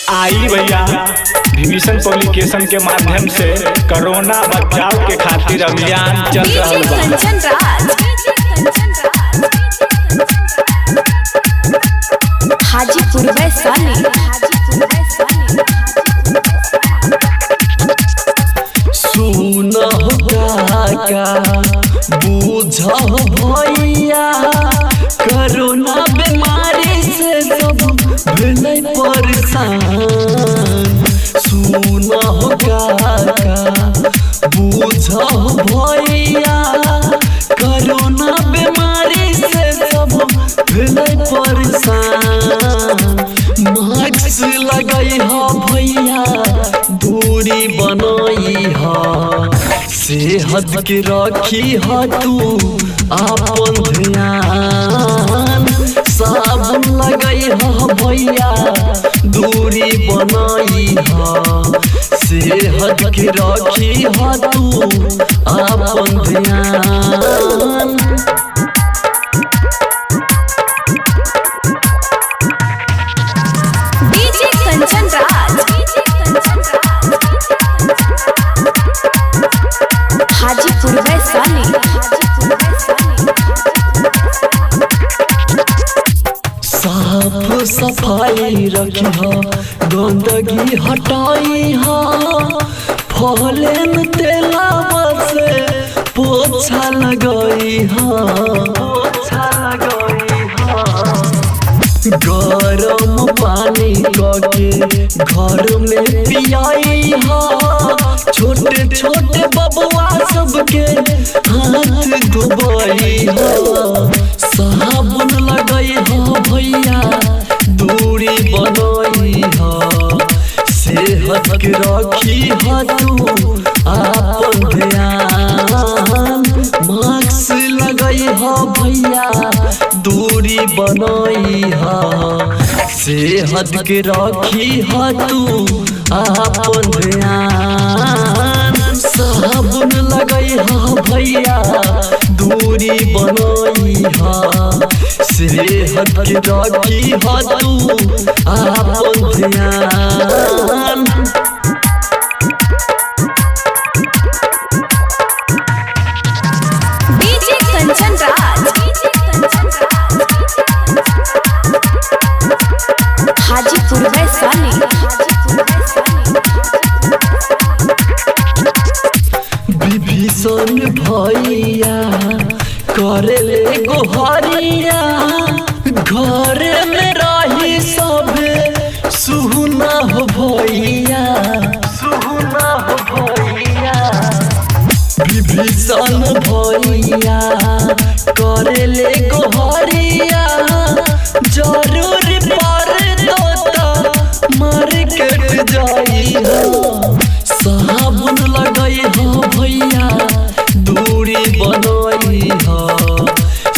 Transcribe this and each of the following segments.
आई भैया विभीषण पब्लिकेशन के माध्यम से कोरोना बचाव के खातिर अभियान चल रहा बा। हाजीपुर वैशाली सुना का बुझ भैया कोरोना बीमारी से सब भेलै परेशान। सुना का बुझ भैया कोरोना बीमारी से सब भेलै परेशान। मास्क लगई हा भैया दूरी बनई हा सेहत के रखी हा तू आपन ध्यान। साबुन लगई हा भैया दूरी बनई हा सेहत के रखी हा तू आपन ध्यान। हाजीपुर वैशाली साफ सफाई रखी गंदगी हटाई फलेन तेलावा से पोछा लगई गरम पानी के घर में पियाई छोटे छोटे बबुआ सबके हाथ धोबई साबुन लगई भैया दूरी बनई सेहत के रखी तू आपन ध्यान। मास्क लगई भैया दूरी बनई सेहत के रखी तू आपन ध्यान। साबुन लगई भैया दूरी बनई सेहत के रखी तू आपन ध्यान। हाजीपुर वैशाली विभीषण भैया करेले गोहरिया घर में रही सब सुना हो भैया विभीषण भैया करेले गोहरिया जरूर मार्केट जाई साबुन लगई भैया दूरी बनई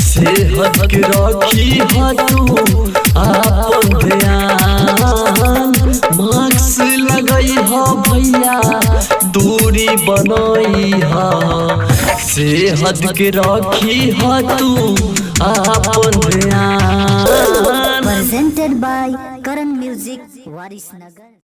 सेहत के रखी तू आपन ध्यान। मास्क लगई भैया दूरी बनई सेहत के रखी तू आपन ध्यान। Presented by Karan Music, Warisnagar।